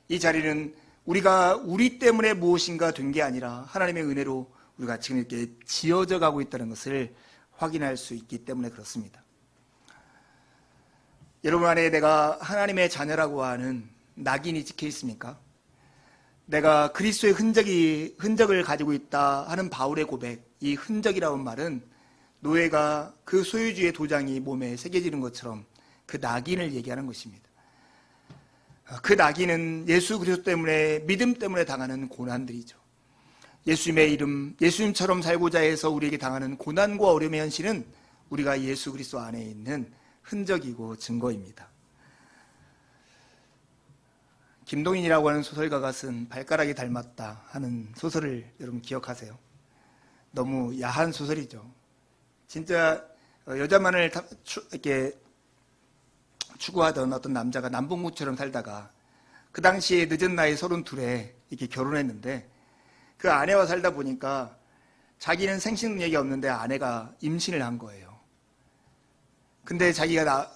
이 자리는 우리가 우리 때문에 무엇인가 된 게 아니라 하나님의 은혜로 우리가 지금 이렇게 지어져 가고 있다는 것을 확인할 수 있기 때문에 그렇습니다. 여러분 안에 내가 하나님의 자녀라고 하는 낙인이 찍혀 있습니까? 내가 그리스도의 흔적을 가지고 있다 하는 바울의 고백, 이 흔적이라는 말은 노예가 그 소유주의 도장이 몸에 새겨지는 것처럼 그 낙인을 얘기하는 것입니다. 그 낙인은 예수 그리스도 때문에, 믿음 때문에 당하는 고난들이죠. 예수님의 이름, 예수님처럼 살고자 해서 우리에게 당하는 고난과 어려움의 현실은 우리가 예수 그리스도 안에 있는 흔적이고 증거입니다. 김동인이라고 하는 소설가가 쓴 발가락이 닮았다 하는 소설을 여러분 기억하세요? 너무 야한 소설이죠. 진짜 여자만을 이렇게 추구하던 어떤 남자가 남북무처럼 살다가 그 당시에 늦은 나이 32에 이렇게 결혼했는데 그 아내와 살다 보니까 자기는 생식 능력이 없는데 아내가 임신을 한 거예요. 근데 자기가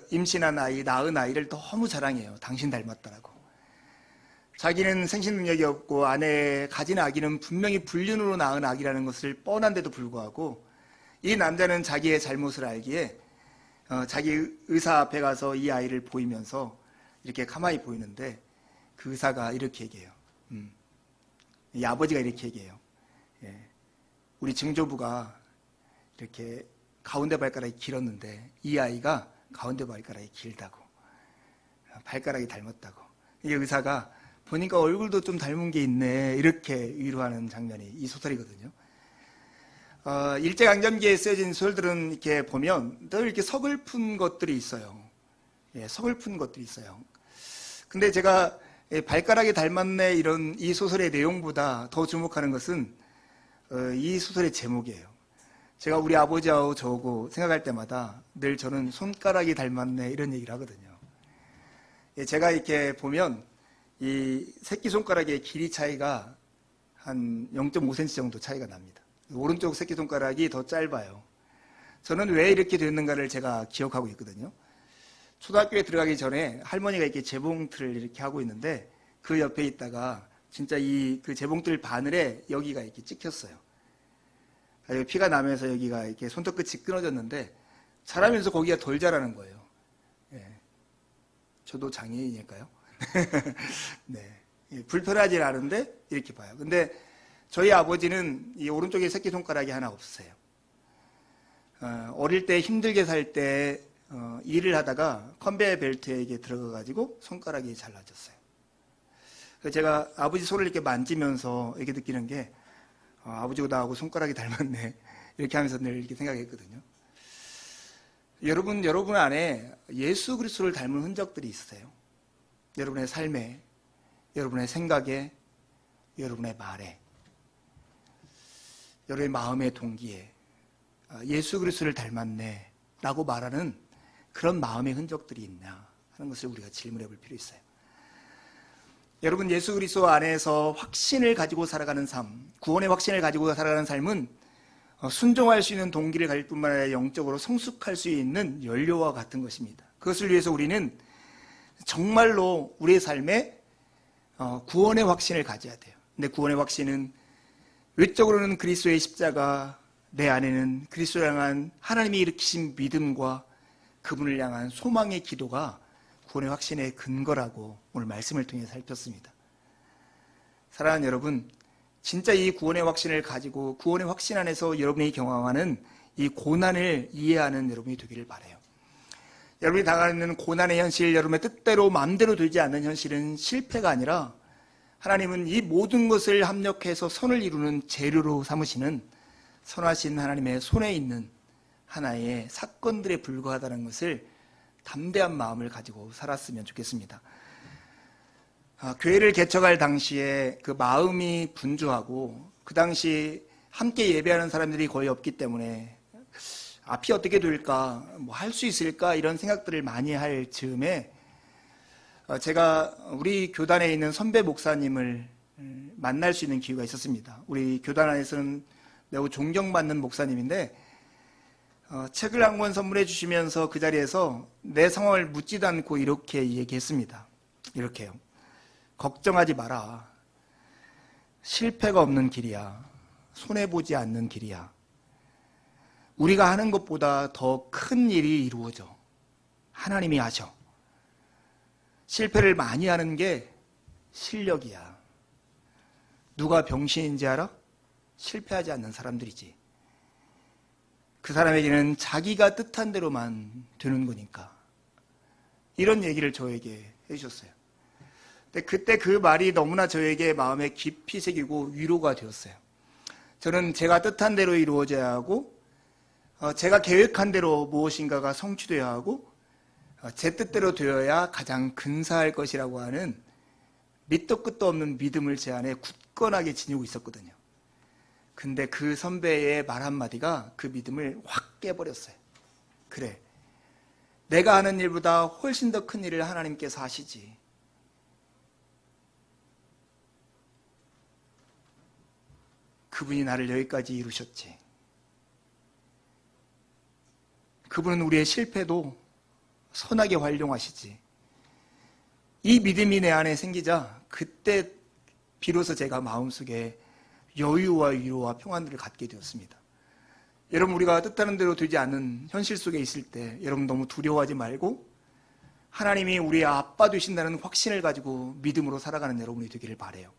임신한 아이, 낳은 아이를 너무 자랑해요. 당신 닮았다라고. 자기는 생식 능력이 없고 아내의 가진 아기는 분명히 불륜으로 낳은 아기라는 것을 뻔한데도 불구하고 이 남자는 자기의 잘못을 알기에 자기 의사 앞에 가서 이 아이를 보이면서 이렇게 가만히 보이는데 그 의사가 이렇게 얘기해요. 이 아버지가 이렇게 얘기해요. 우리 증조부가 이렇게 가운데 발가락이 길었는데 이 아이가 가운데 발가락이 길다고. 발가락이 닮았다고. 이게 의사가 보니까 얼굴도 좀 닮은 게 있네. 이렇게 위로하는 장면이 이 소설이거든요. 일제강점기에 쓰여진 소설들은 이렇게 보면 늘 이렇게 서글픈 것들이 있어요. 서글픈 것들이 있어요. 근데 제가 발가락이 닮았네 이런 이 소설의 내용보다 더 주목하는 것은 이 소설의 제목이에요. 제가 우리 아버지하고 저하고 생각할 때마다 늘 저는 손가락이 닮았네 이런 얘기를 하거든요. 제가 이렇게 보면 이 새끼손가락의 길이 차이가 한 0.5cm 정도 차이가 납니다. 오른쪽 새끼손가락이 더 짧아요. 저는 왜 이렇게 됐는가를 제가 기억하고 있거든요. 초등학교에 들어가기 전에 할머니가 이렇게 재봉틀을 이렇게 하고 있는데 그 옆에 있다가 진짜 그 재봉틀 바늘에 여기가 이렇게 찍혔어요. 피가 나면서 여기가 이렇게 손톱끝이 끊어졌는데 자라면서 거기가 덜 자라는 거예요. 저도 장애인일까요? 네. 불편하지 않은데 이렇게 봐요. 근데 저희 아버지는 이 오른쪽에 새끼손가락이 하나 없으세요. 어릴 때 힘들게 살 때 일을 하다가 컨베이어 벨트에 이게 들어가가지고 손가락이 잘라졌어요. 제가 아버지 손을 이렇게 만지면서 이렇게 느끼는 게 아버지고 나하고 손가락이 닮았네 이렇게 하면서 늘 이렇게 생각했거든요. 여러분 안에 예수 그리스도를 닮은 흔적들이 있으세요. 여러분의 삶에, 여러분의 생각에, 여러분의 말에, 여러분의 마음의 동기에 예수 그리스도를 닮았네 라고 말하는 그런 마음의 흔적들이 있나 하는 것을 우리가 질문해 볼 필요 있어요. 여러분, 예수 그리스도 안에서 확신을 가지고 살아가는 삶, 구원의 확신을 가지고 살아가는 삶은 순종할 수 있는 동기를 가질 뿐만 아니라 영적으로 성숙할 수 있는 연료와 같은 것입니다. 그것을 위해서 우리는 정말로 우리의 삶에 구원의 확신을 가져야 돼요. 근데 구원의 확신은 외적으로는 그리스도의 십자가, 내 안에는 그리스도를 향한 하나님이 일으키신 믿음과 그분을 향한 소망의 기도가 구원의 확신의 근거라고 오늘 말씀을 통해 살폈습니다. 사랑하는 여러분, 진짜 이 구원의 확신을 가지고 구원의 확신 안에서 여러분이 경험하는 이 고난을 이해하는 여러분이 되기를 바라요. 여러분이 당하는 고난의 현실, 여러분의 뜻대로 마음대로 되지 않는 현실은 실패가 아니라 하나님은 이 모든 것을 합력해서 선을 이루는 재료로 삼으시는 선하신 하나님의 손에 있는 하나의 사건들에 불과하다는 것을 담대한 마음을 가지고 살았으면 좋겠습니다. 교회를 개척할 당시에 그 마음이 분주하고 그 당시 함께 예배하는 사람들이 거의 없기 때문에 앞이 어떻게 될까, 뭐 할 수 있을까 이런 생각들을 많이 할 즈음에 제가 우리 교단에 있는 선배 목사님을 만날 수 있는 기회가 있었습니다. 우리 교단 안에서는 매우 존경받는 목사님인데 책을 한 권 선물해 주시면서 그 자리에서 내 상황을 묻지도 않고 이렇게 얘기했습니다. 이렇게요. 걱정하지 마라. 실패가 없는 길이야. 손해보지 않는 길이야. 우리가 하는 것보다 더 큰 일이 이루어져. 하나님이 하셔. 실패를 많이 하는 게 실력이야. 누가 병신인지 알아? 실패하지 않는 사람들이지. 그 사람에게는 자기가 뜻한 대로만 되는 거니까. 이런 얘기를 저에게 해주셨어요. 근데 그때 그 말이 너무나 저에게 마음에 깊이 새기고 위로가 되었어요. 저는 제가 뜻한 대로 이루어져야 하고 제가 계획한 대로 무엇인가가 성취되어야 하고 제 뜻대로 되어야 가장 근사할 것이라고 하는 밑도 끝도 없는 믿음을 제 안에 굳건하게 지니고 있었거든요. 근데 그 선배의 말 한마디가 그 믿음을 확 깨버렸어요. 그래, 내가 하는 일보다 훨씬 더 큰 일을 하나님께서 하시지. 그분이 나를 여기까지 이루셨지. 그분은 우리의 실패도 선하게 활용하시지. 이 믿음이 내 안에 생기자 그때 비로소 제가 마음속에 여유와 위로와 평안들을 갖게 되었습니다. 여러분, 우리가 뜻하는 대로 되지 않는 현실 속에 있을 때 여러분 너무 두려워하지 말고 하나님이 우리의 아빠 되신다는 확신을 가지고 믿음으로 살아가는 여러분이 되기를 바라요.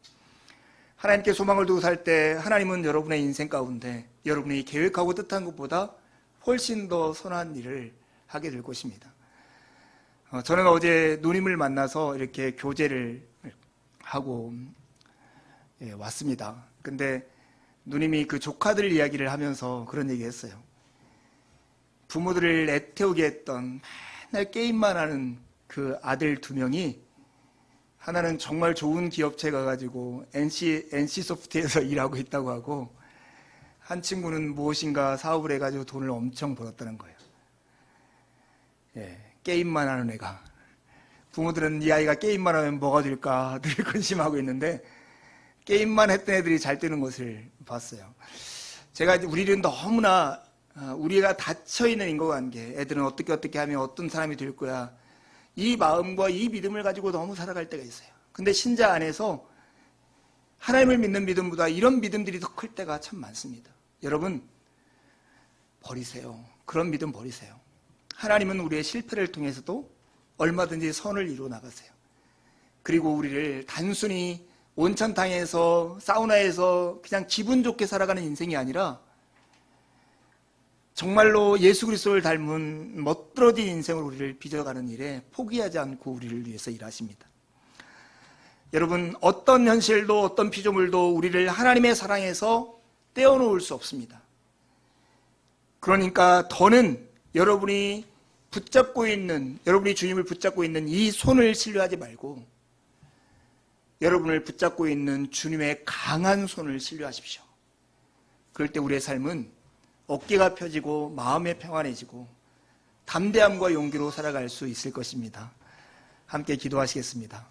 하나님께 소망을 두고 살 때 하나님은 여러분의 인생 가운데 여러분이 계획하고 뜻한 것보다 훨씬 더 선한 일을 하게 될 것입니다. 저는 어제 누님을 만나서 이렇게 교제를 하고 왔습니다. 근데 누님이 그 조카들 이야기를 하면서 그런 얘기 했어요. 부모들을 애태우게 했던 맨날 게임만 하는 그 아들 2명이 하나는 정말 좋은 기업체 가가지고 NC소프트에서 일하고 있다고 하고 한 친구는 무엇인가 사업을 해가지고 돈을 엄청 벌었다는 거예요. 게임만 하는 애가. 부모들은 이 아이가 게임만 하면 뭐가 될까 늘 근심하고 있는데 게임만 했던 애들이 잘 되는 것을 봤어요. 제가 우리는 너무나 우리가 닫혀있는 인과관계, 애들은 어떻게 하면 어떤 사람이 될 거야, 이 마음과 이 믿음을 가지고 너무 살아갈 때가 있어요. 근데 신자 안에서 하나님을 믿는 믿음보다 이런 믿음들이 더 클 때가 참 많습니다. 여러분, 버리세요. 그런 믿음 버리세요. 하나님은 우리의 실패를 통해서도 얼마든지 선을 이루어 나가세요. 그리고 우리를 단순히 온천탕에서 사우나에서 그냥 기분 좋게 살아가는 인생이 아니라 정말로 예수 그리스도를 닮은 멋들어진 인생으로 우리를 빚어가는 일에 포기하지 않고 우리를 위해서 일하십니다. 여러분, 어떤 현실도 어떤 피조물도 우리를 하나님의 사랑에서 떼어놓을 수 없습니다. 그러니까 더는 여러분이 여러분이 주님을 붙잡고 있는 이 손을 신뢰하지 말고 여러분을 붙잡고 있는 주님의 강한 손을 신뢰하십시오. 그럴 때 우리의 삶은 어깨가 펴지고 마음이 평안해지고 담대함과 용기로 살아갈 수 있을 것입니다. 함께 기도하시겠습니다.